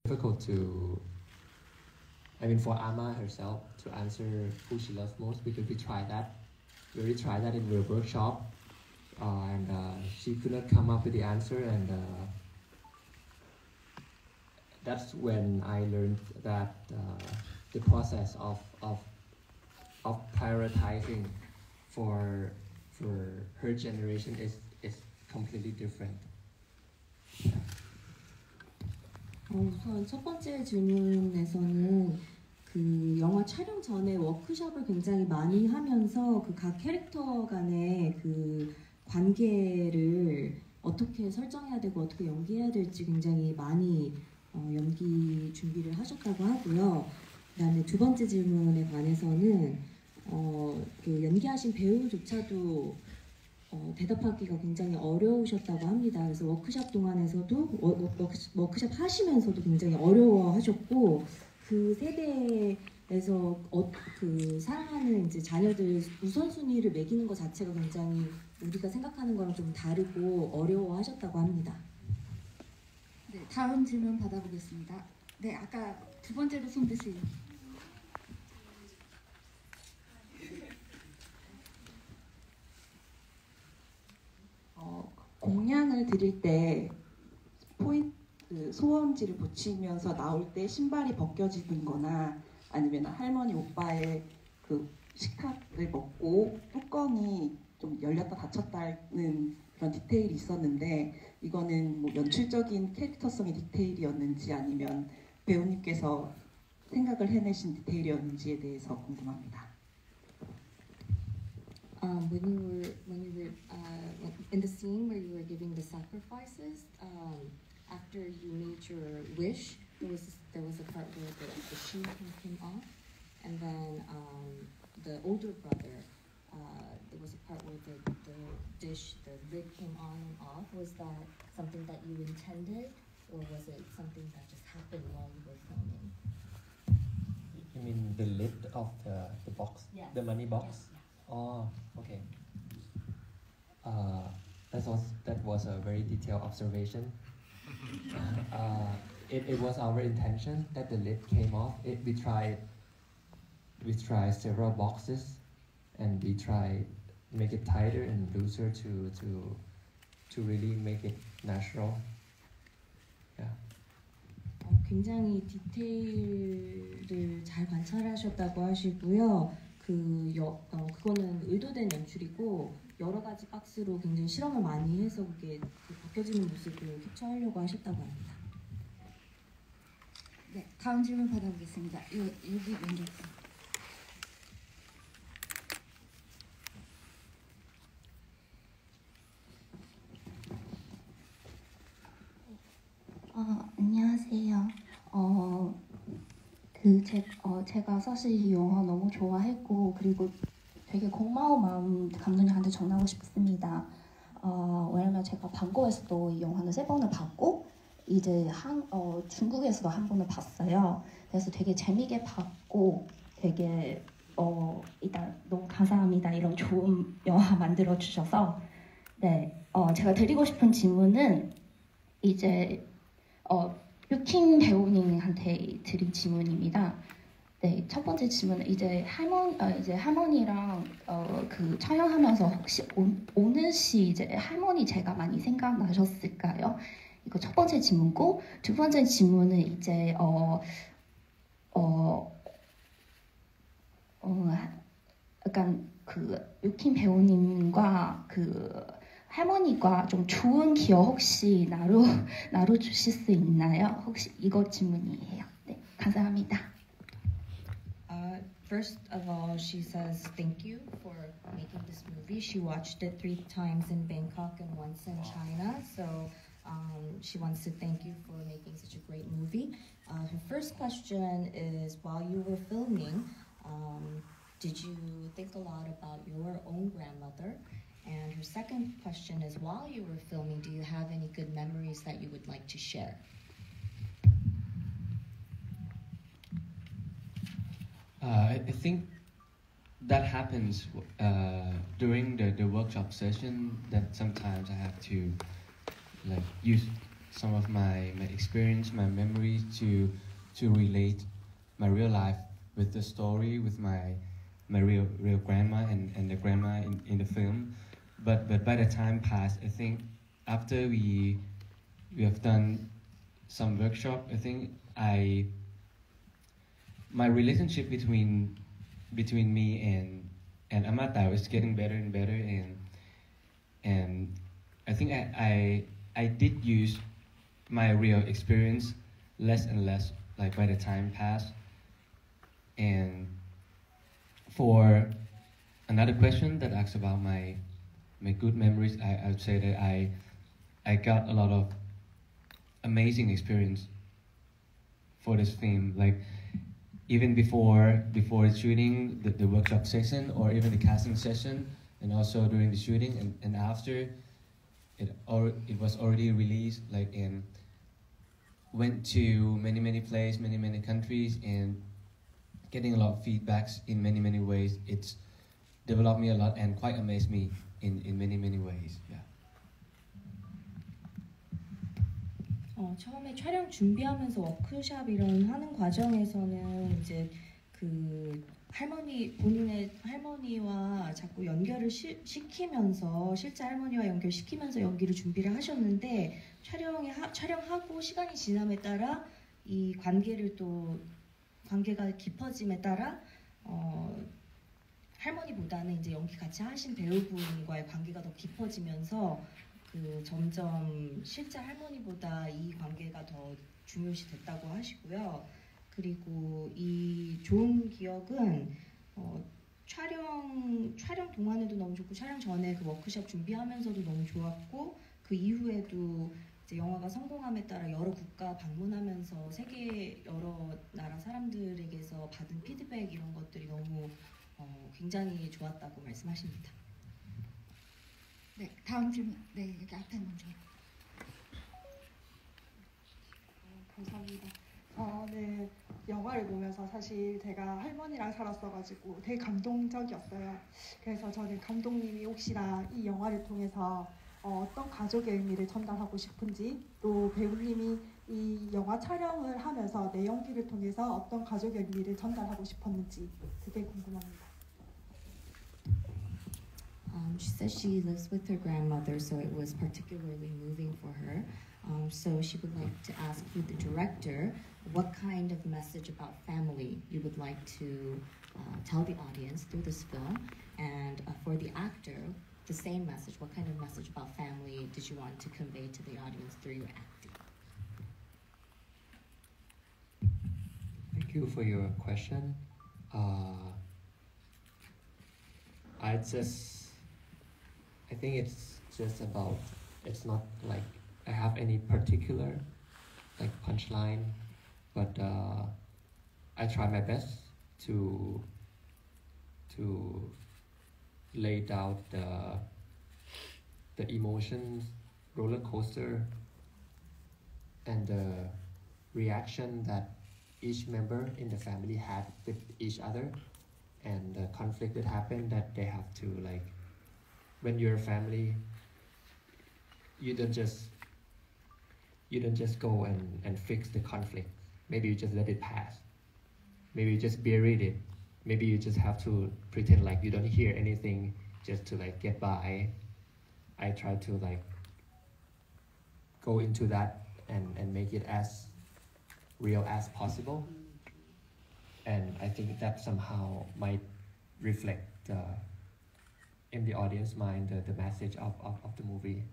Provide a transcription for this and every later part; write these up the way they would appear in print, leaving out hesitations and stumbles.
difficult to, I mean, for Ama herself to answer who she loves most, because we already tried that in the workshop, and she could not come up with the answer, and that's when I learned that the process of prioritizing for her generation is completely different. 우선 첫 번째 질문에서는 그 영화 촬영 전에 워크숍을 굉장히 많이 하면서 그 각 캐릭터 간의 그 관계를 어떻게 설정해야 되고 어떻게 연기해야 될지 굉장히 많이 연기 준비를 하셨다고 하고요. 그다음에 두 번째 질문에 관해서는 그 연기하신 배우조차도 대답하기가 굉장히 어려우셨다고 합니다. 그래서 워크숍 동안에서도 워크숍 하시면서도 굉장히 어려워하셨고, 그 세대에서 그 사랑하는 이제 자녀들 우선순위를 매기는 것 자체가 굉장히 우리가 생각하는 거랑 좀 다르고 어려워하셨다고 합니다. 네, 다음 질문 받아보겠습니다. 네, 아까 두 번째로 손 드세요. 공양을 드릴 때 소원지를 붙이면서 나올 때 신발이 벗겨지는 거나 아니면 할머니 오빠의 그 식탁을 먹고 뚜껑이 좀 열렸다 닫혔다는 그런 디테일이 있었는데, 이거는 뭐 연출적인 캐릭터성의 디테일이었는지 아니면 배우님께서 생각을 해내신 디테일이었는지에 대해서 궁금합니다. When you were in the scene where you were giving the sacrifices, after you made your wish, there was a part where the shoe came off, and then the older brother, there was a part where the dish, the lid came on and off. Was that something that you intended, or was it something that just happened while you were filming? You mean the lid of the box, yes. The money box? Yes. Oh, okay. That was a very detailed observation. It was our intention that the lid came off. We tried several boxes, and we tried make it tighter and looser to really make it natural. Yeah. 굉장히 디테일을 잘 관찰하셨다고 하시고요. 그거는 의도된 연출이고 여러 가지 박스로 굉장히 실험을 많이 해서 그게 벗겨지는 모습을 캡처하려고 하셨다고 합니다. 네, 다음 질문 받아보겠습니다. 여기 먼저. 안녕하세요. 제가 사실 이 영화 너무 좋아했고, 그리고 되게 고마운 마음 감독님한테 전하고 싶습니다. 왜냐면 제가 방콕에서도 이 영화를 3번을 봤고, 이제 중국에서도 한 번을 봤어요. 그래서 되게 재미있게 봤고, 되게 일단 너무 감사합니다. 이런 좋은 영화 만들어 주셔서. 네, 제가 드리고 싶은 질문은 이제 유킹 배우님한테 드릴 질문입니다. 네, 첫 번째 질문은 이제 할머니랑 그 촬영하면서 혹시 오는 시 이제 할머니 제가 많이 생각나셨을까요? 이거 첫 번째 질문고, 두 번째 질문은 이제 약간 그 유킹 배우님과 그 할머니가 좀 좋은 기억 혹시 나눠주실 수 있나요? 혹시 이거 질문이에요. 네, 감사합니다. First of all, she says thank you for making this movie. She watched it 3 times in Bangkok and once in China, so she wants to thank you for making such a great movie. Her first question is, while you were filming, did you think a lot about your own grandmother? And her second question is, while you were filming, do you have any good memories that you would like to share? I think that happens during the workshop session, that sometimes I have to like use some of my experience, my memories to relate my real life with the story, with my real grandma and the grandma in the film. But by the time passed, I think after we have done some workshop, I think my relationship between me and Amata was getting better and better, and I think I did use my real experience less and less, like by the time passed. And for another question that asks about my good memories, I would say that I got a lot of amazing experience for this film. Like even before shooting the workshop session, or even the casting session, and also during the shooting and after, it was already released. Like and went to many places, many countries, and getting a lot of feedbacks in many ways. It's developed me a lot and quite amazed me in many ways. Yeah. 처음에 촬영 준비하면서 워크샵 이런 하는 과정에서는 이제 그 본인의 할머니와 자꾸 연결을 시키면서 실제 할머니와 연결시키면서 연기를 준비를 하셨는데 촬영하고 시간이 지남에 따라 이 관계가 깊어짐에 따라 할머니보다는 이제 연기 같이 하신 배우분과의 관계가 더 깊어지면서 점점 실제 할머니보다 이 관계가 더 중요시 됐다고 하시고요. 그리고 이 좋은 기억은 촬영 동안에도 너무 좋고 촬영 전에 그 워크숍 준비하면서도 너무 좋았고 그 이후에도 이제 영화가 성공함에 따라 여러 국가 방문하면서 세계 여러 나라 사람들에게서 받은 피드백 이런 것들이 너무 굉장히 좋았다고 말씀하십니다. 네, 다음 질문. 네, 여기 앞에 먼저. 감사합니다. 네, 영화를 보면서 사실 제가 할머니랑 살았어가지고 되게 감동적이었어요. 그래서 저는 감독님이 혹시나 이 영화를 통해서 어떤 가족의 의미를 전달하고 싶은지, 또 배우님이 이 영화 촬영을 하면서 내 연기를 통해서 어떤 가족의 의미를 전달하고 싶었는지 그게 궁금합니다. She says she lives with her grandmother, so it was particularly moving for her. So she would like to ask you, the director, what kind of message about family you would like to tell the audience through this film, and for the actor, the same message. What kind of message about family did you want to convey to the audience through your acting? Thank you for your question. I think it's just about, it's not like I have any particular like punchline, but I try my best to lay out the emotions, roller coaster, and the reaction that each member in the family had with each other, and the conflict that happened that they have to, like, when you're a family, you don't just go and fix the conflict. Maybe you just let it pass. Maybe you just buried it. Maybe you just have to pretend like you don't hear anything just to like get by. I try to like go into that and make it as real as possible. And I think that somehow might reflect in the audience mind the message of the movie.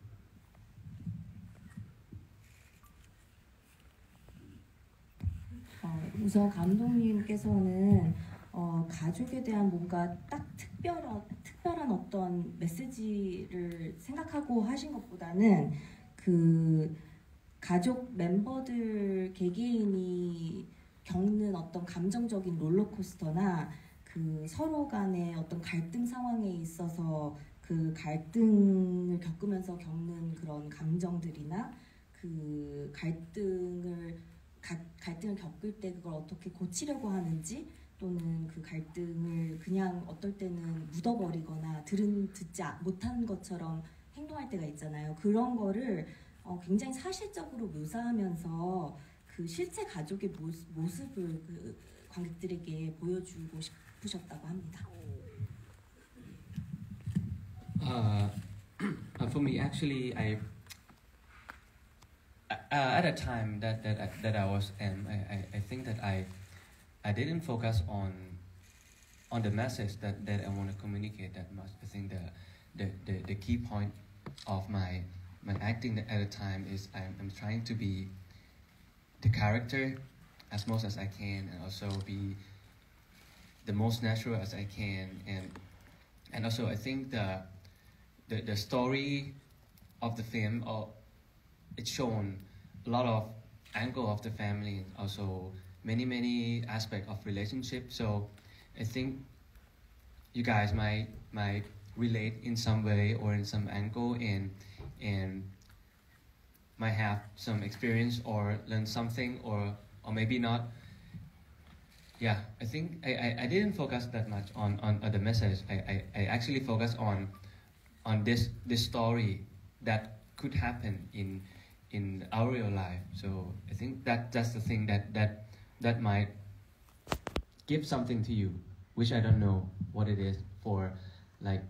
우선 감독님께서는 가족에 대한 뭔가 딱 특별한 어떤 메시지를 생각하고 하신 것보다는 그 가족 멤버들 개개인이 겪는 어떤 감정적인 롤러코스터나 그 서로 간의 어떤 갈등 상황에 있어서 그 갈등을 겪으면서 겪는 그런 감정들이나 그 갈등을 겪을 때 그걸 어떻게 고치려고 하는지, 또는 그 갈등을 그냥 어떨 때는 묻어버리거나 듣지 못한 것처럼 행동할 때가 있잖아요. 그런 거를 굉장히 사실적으로 묘사하면서 그 실제 가족의 모습을 그 관객들에게 보여주고 싶으셨다고 합니다. For me, actually, at a time that I was I think that I didn't focus on the message that I want to communicate that much. I think the key point of my acting at a time is I'm trying to be the character as much as I can, and also be the most natural as I can, and also I think the story of the film, it's shown a lot of angle of the family, also many aspects of relationship. So I think you guys might relate in some way or in some angle, and might have some experience or learn something, or maybe not. Yeah, I think I didn't focus that much on the message. I actually focused on this story that could happen in our real life. So I think that's the thing that might give something to you, which I don't know what it is. For like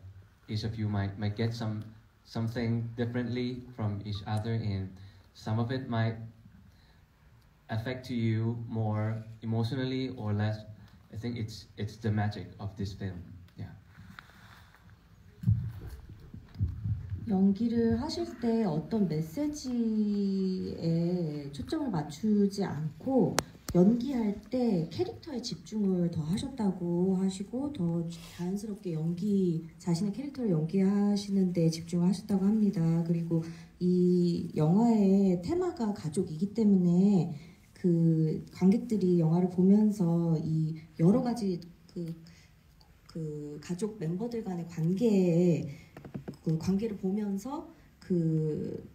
each of you might get something differently from each other, and some of it might affect you more emotionally or less. I think it's the magic of this film. Yeah. 연기를 하실 때 어떤 메시지에 초점을 맞추지 않고 연기할 때 캐릭터에 집중을 더 하셨다고 하시고 더 자연스럽게 자신의 캐릭터를 연기하시는 데 집중을 하셨다고 합니다. 그리고 이 영화의 테마가 가족이기 때문에 그 관객들이 영화를 보면서 이 여러 가지 그 가족 멤버들 간의 관계를 보면서 그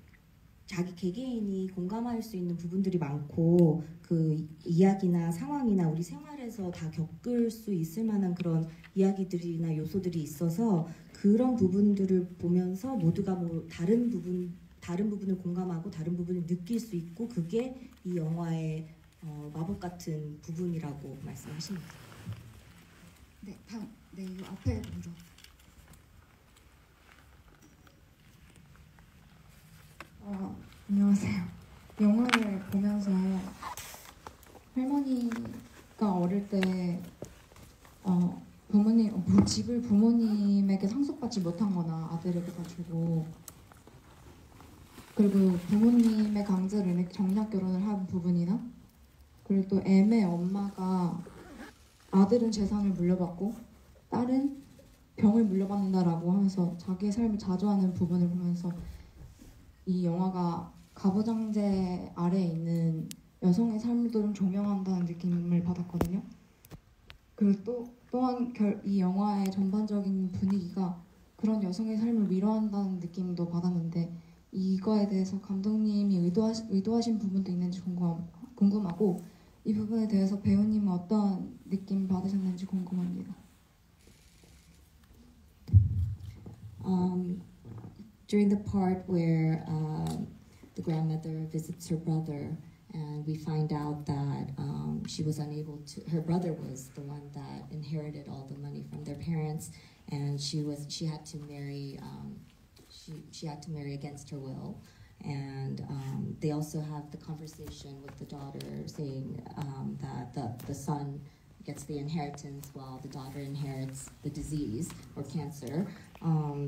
자기 개개인이 공감할 수 있는 부분들이 많고 그 이야기나 상황이나 우리 생활에서 다 겪을 수 있을 만한 그런 이야기들이나 요소들이 있어서 그런 부분들을 보면서 모두가 뭐 다른 부분을 공감하고 다른 부분을 느낄 수 있고 그게 이 영화의 마법 같은 부분이라고 말씀하십니다. 네, 다음. 네, 이 앞에 먼저. 안녕하세요. 영화를 보면서 할머니가 어릴 때 집을 부모님에게 상속받지 못한 거나 아들에게 다 주고 그리고 부모님의 강제로 인해 정략 결혼을 한 부분이나 그리고 또 M의 엄마가 아들은 재산을 물려받고 딸은 병을 물려받는다라고 하면서 자기의 삶을 자조하는 부분을 보면서 이 영화가 가부장제 아래에 있는 여성의 삶을 좀 조명한다는 느낌을 받았거든요. 그리고 또한 이 영화의 전반적인 분위기가 그런 여성의 삶을 위로한다는 느낌도 받았는데 이거에 대해서 감독님이 의도하신 부분도 있는지 궁금하고 이 부분에 대해서 배우님은 어떤 느낌 받으셨는지 궁금합니다. During the part where the grandmother visits her brother, and we find out that she was unable to. Her brother was the one that inherited all the money from their parents, and she had to marry. She had to marry against her will, and they also have the conversation with the daughter saying that the son gets the inheritance while the daughter inherits the disease or cancer.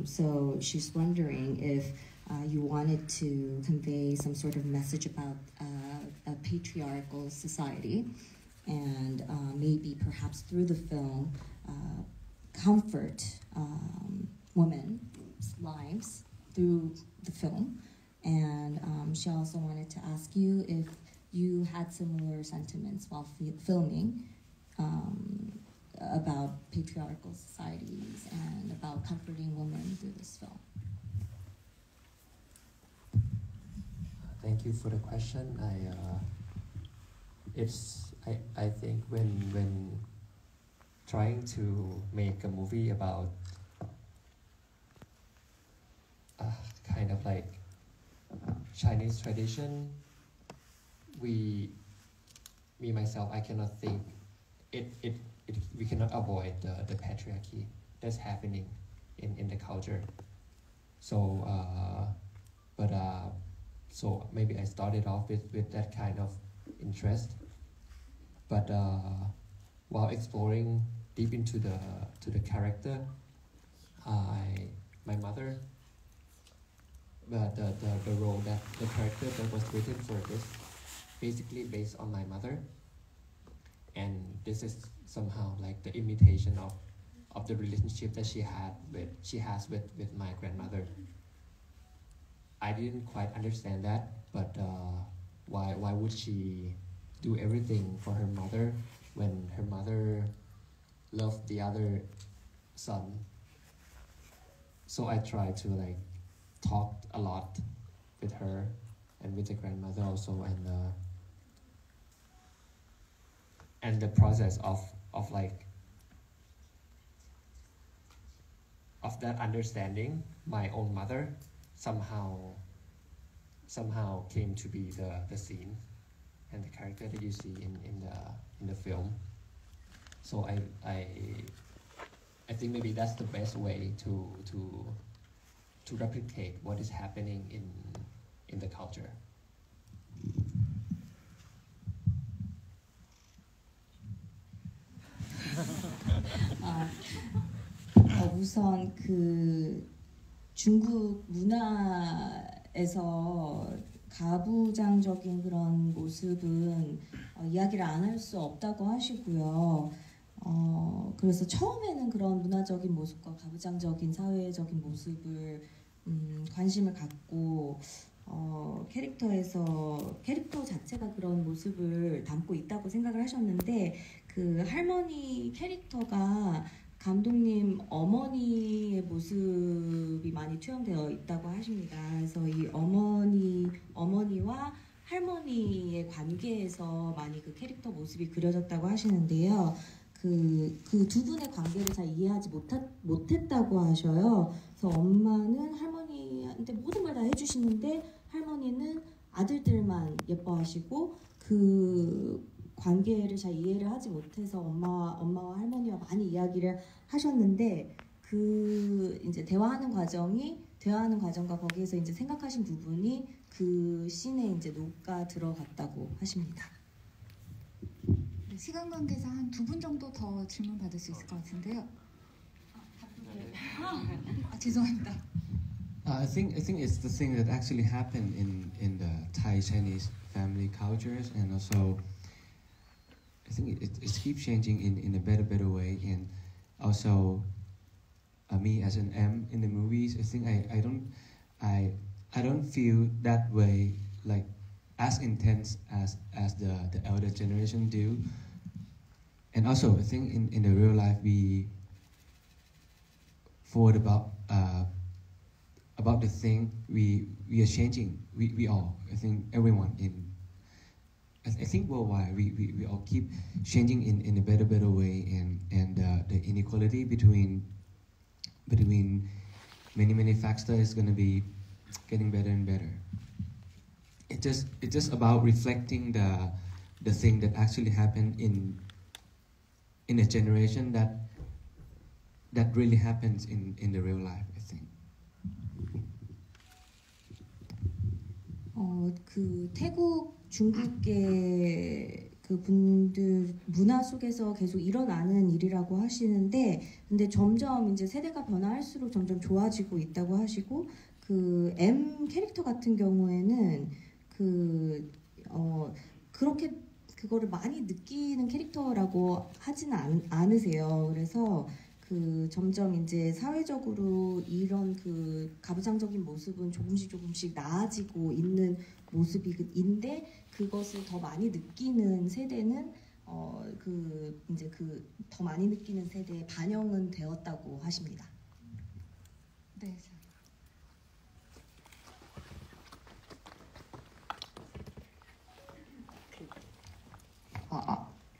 So she's wondering if you wanted to convey some sort of message about a patriarchal society, and maybe perhaps through the film comfort women's lives through the film. And she also wanted to ask you if you had similar sentiments while filming about patriarchal societies and about comforting women through this film. Thank you for the question. I think when trying to make a movie about kind of like Chinese tradition, me myself, I cannot think we cannot avoid the patriarchy that's happening in the culture. So so maybe I started off with that kind of interest, but while exploring deep into the character, my mother, the role that the character that was written for this, basically based on my mother, and this is somehow like the imitation of the relationship that she has with my grandmother. I didn't quite understand that, but why would she do everything for her mother when her mother loved the other son? So I tried to like talk a lot with her and with the grandmother also, and the process of that understanding my own mother somehow came to be the scene and the character that you see in the film. So I think maybe that's the best way to replicate what is happening in the culture. 우선 그 중국 문화에서 가부장적인 그런 모습은 이야기를 안 할 수 없다고 하시고요. 그래서 처음에는 그런 문화적인 모습과 가부장적인 사회적인 모습을 관심을 갖고 캐릭터 자체가 그런 모습을 담고 있다고 생각을 하셨는데, 그 할머니 캐릭터가 감독님 어머니의 모습이 많이 투영되어 있다고 하십니다. 그래서 이 어머니와 할머니의 관계에서 많이 그 캐릭터 모습이 그려졌다고 하시는데요. 그 두 분의 관계를 잘 이해하지 못했다고 하셔요. 그래서 엄마는 할머니한테 모든 걸 다 해주시는데 할머니는 아들들만 예뻐하시고 그 관계를 잘 이해를 하지 못해서 엄마와 할머니와 많이 이야기를 하셨는데, 그 이제 대화하는 과정과 거기에서 이제 생각하신 부분이 그 씬에 이제 녹아 들어갔다고 하십니다. 네, 시간 관계상 한 2분 정도 더 질문 받을 수 있을 것 같은데요. 죄송합니다. I think it's the thing that actually happened in the Thai Chinese family cultures, and also I think it keeps changing in a better way. And also me as an M in the movies, I think I don't feel that way, like as intense as the elder generation do. And also I think in the real life we forward about the thing we are changing. We all, I think everyone I think worldwide we all keep changing in a better way, and the inequality between many factors is going to be getting better and better. It's just about reflecting the thing that actually happened in a generation that really happens in the real life, I think. 그 태국 중국계 그 분들 문화 속에서 계속 일어나는 일이라고 하시는데, 근데 점점 이제 세대가 변화할수록 점점 좋아지고 있다고 하시고, 그 M 캐릭터 같은 경우에는 그렇게 그거를 많이 느끼는 캐릭터라고 하지는 않으세요. 그래서 그 점점 이제 사회적으로 이런 그 가부장적인 모습은 조금씩 나아지고 있는 모습인데, 그것을 더 많이 느끼는 세대는 그 이제 그 더 많이 느끼는 세대에 반영은 되었다고 하십니다. 네.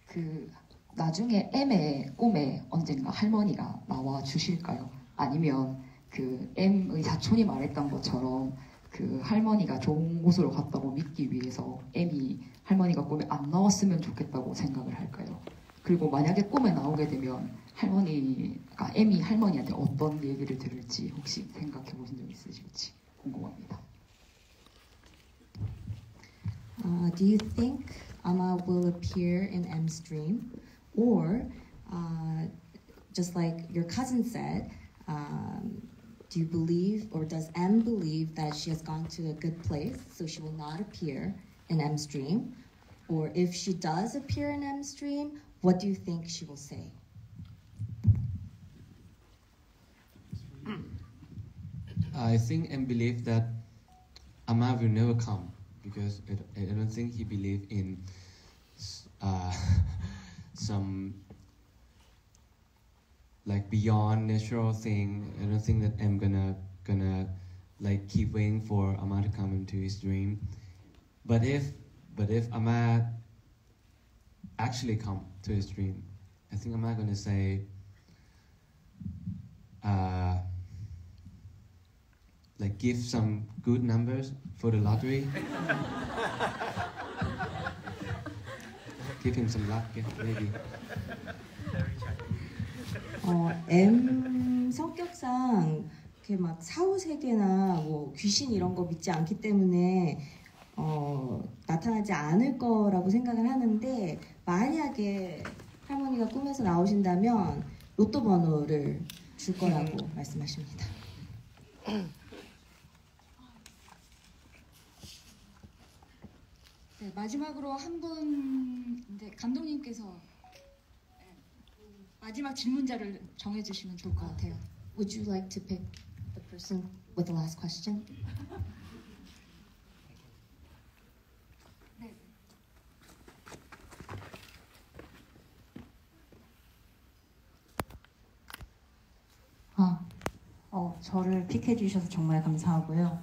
그 나중에 M의 꿈에 언젠가 할머니가 나와 주실까요? 아니면 그 M의 사촌이 말했던 것처럼 그 그 할머니가 좋은 곳으로 갔다고 믿기 위해서 M이 할머니가 꿈에 안 나왔으면 좋겠다고 생각을 할까요? 그리고 만약에 꿈에 나오게 되면 할머니가 M이 할머니한테 어떤 얘기를 들을지 혹시 생각해 보신 적 있으실지 궁금합니다. Do you think Amma will appear in M's dream? Or, just like your cousin said, do you believe, or does M believe that she has gone to a good place, so she will not appear in M's dream? Or if she does appear in M's dream, what do you think she will say? I think and believe that Amma will never come because I don't think he believe in some like beyond natural thing. I don't think that I'm gonna like keep waiting for Amma to come into his dream. But if Amma actually come to his dream, I think Amma gonna say like give some good numbers for the lottery. Give him some luck, yeah, maybe. M 성격상 이렇게 막 사후세계나 뭐 귀신 이런 거 믿지 않기 때문에 나타나지 않을 거라고 생각을 하는데 만약에 할머니가 꿈에서 나오신다면 로또 번호를 줄 거라고 말씀하십니다. 네, 마지막으로 한 분 감독님께서 마지막 질문자를 정해주시면 좋을 것 같아요. Would you like to pick the person with the last question? 네. 저를 픽해 주셔서 정말 감사하고요.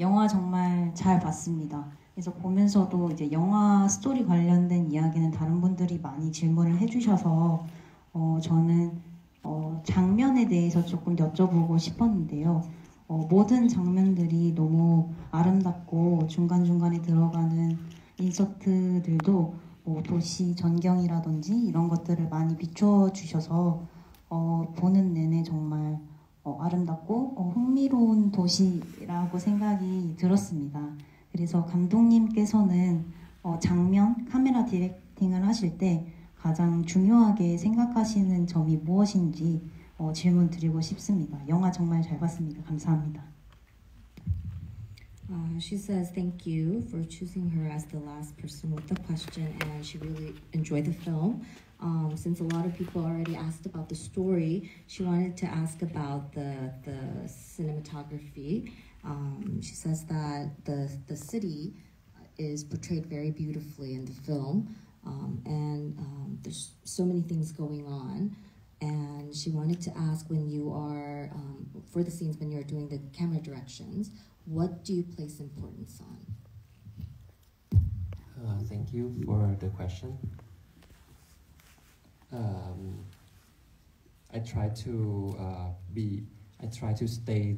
영화 정말 잘 봤습니다. 그래서 보면서도 이제 영화 스토리 관련된 이야기는 다른 분들이 많이 질문을 해주셔서 저는 장면에 대해서 조금 여쭤보고 싶었는데요. 모든 장면들이 너무 아름답고 중간중간에 들어가는 인서트들도 도시 전경이라든지 이런 것들을 많이 비춰주셔서 보는 내내 정말 아름답고 흥미로운 도시라고 생각이 들었습니다. 그래서 감독님께서는 장면, 카메라 디렉팅을 하실 때 가장 중요하게 생각하시는 점이 무엇인지 질문 드리고 싶습니다. 영화 정말 잘 봤습니다. 감사합니다. She says thank you for choosing her as the last person with the question, and she really enjoyed the film. Since a lot of people already asked about the story, she wanted to ask about the cinematography. She says that the city is portrayed very beautifully in the film, and there's so many things going on. And she wanted to ask, when you are for the scenes when you're doing the camera directions, what do you place importance on? Thank you for the question. I try to stay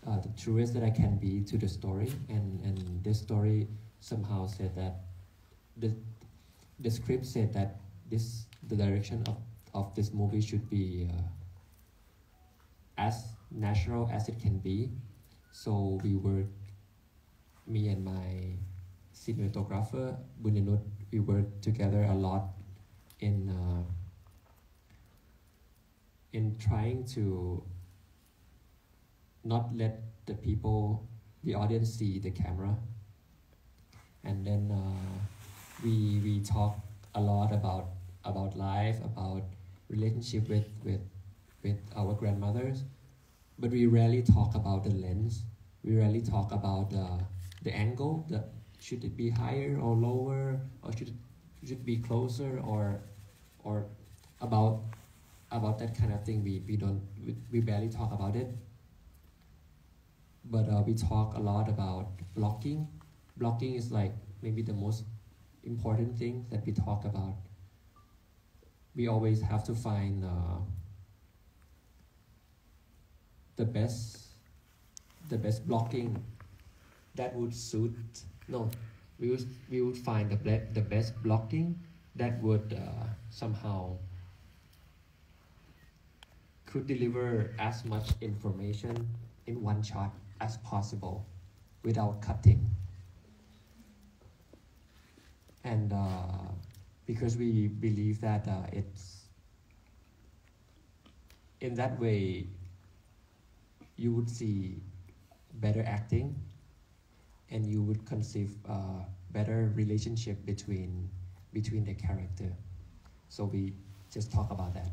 the truest that I can be to the story, and this story somehow said that the script said that the direction of this movie should be as natural as it can be. So me and my cinematographer Bunyanut, we worked together a lot in trying to not let the audience see the camera, and then we talk a lot about life, about relationship with our grandmothers, but we rarely talk about the lens. We rarely talk about the angle. Should it be higher or lower, or should it be closer, or about that kind of thing. We barely talk about it. But we talk a lot about blocking. Blocking is like maybe the most important thing that we talk about. We always have to find the best the best blocking that would suit. No, we would find the best blocking that would somehow could deliver as much information in one shot as possible without cutting. And because we believe that it's in that way you would see better acting and you would conceive a better relationship between the character. So we just talk about that.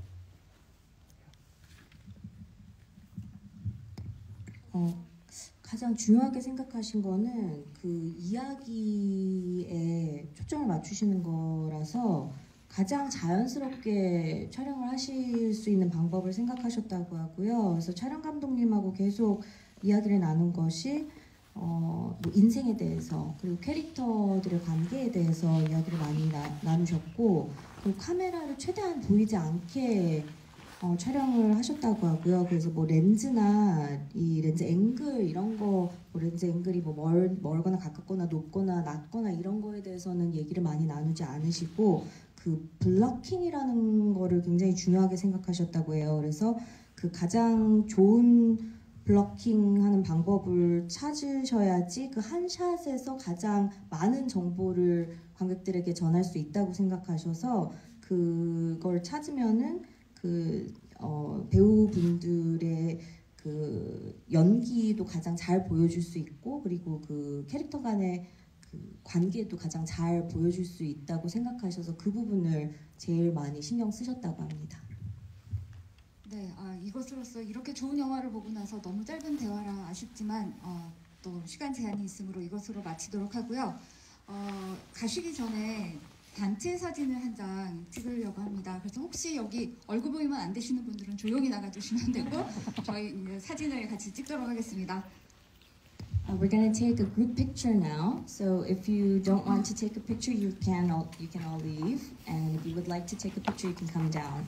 가장 중요하게 생각하신 거는 그 이야기에 초점을 맞추시는 거라서 가장 자연스럽게 촬영을 하실 수 있는 방법을 생각하셨다고 하고요. 그래서 촬영 감독님하고 계속 이야기를 나눈 것이 뭐 인생에 대해서 그리고 캐릭터들의 관계에 대해서 이야기를 많이 나누셨고 그리고 카메라를 최대한 보이지 않게 촬영을 하셨다고 하고요. 그래서 뭐 렌즈나 이 렌즈 앵글 이런 거, 뭐 렌즈 앵글이 뭐 멀거나 가깝거나 높거나 낮거나 이런 거에 대해서는 얘기를 많이 나누지 않으시고 그 블러킹이라는 거를 굉장히 중요하게 생각하셨다고 해요. 그래서 그 가장 좋은 블러킹하는 방법을 찾으셔야지 그 한 샷에서 가장 많은 정보를 관객들에게 전할 수 있다고 생각하셔서 그걸 찾으면은 그 배우분들의 그 연기도 가장 잘 보여줄 수 있고 그리고 그 캐릭터 간의 그 관계도 가장 잘 보여줄 수 있다고 생각하셔서 그 부분을 제일 많이 신경 쓰셨다고 합니다. 네, 이것으로써 이렇게 좋은 영화를 보고 나서 너무 짧은 대화라 아쉽지만 또 시간 제한이 있으므로 이것으로 마치도록 하고요. 가시기 전에 단체 사진을 한 장 찍으려고 합니다. 그래서 혹시 여기 얼굴 보이면 안 되시는 분들은 조용히 나가주시면 되고 저희 이제 사진을 같이 찍도록 하겠습니다. We're going to take a group picture now. So if you don't want to take a picture, you can all leave. And if you would like to take a picture, you can come down.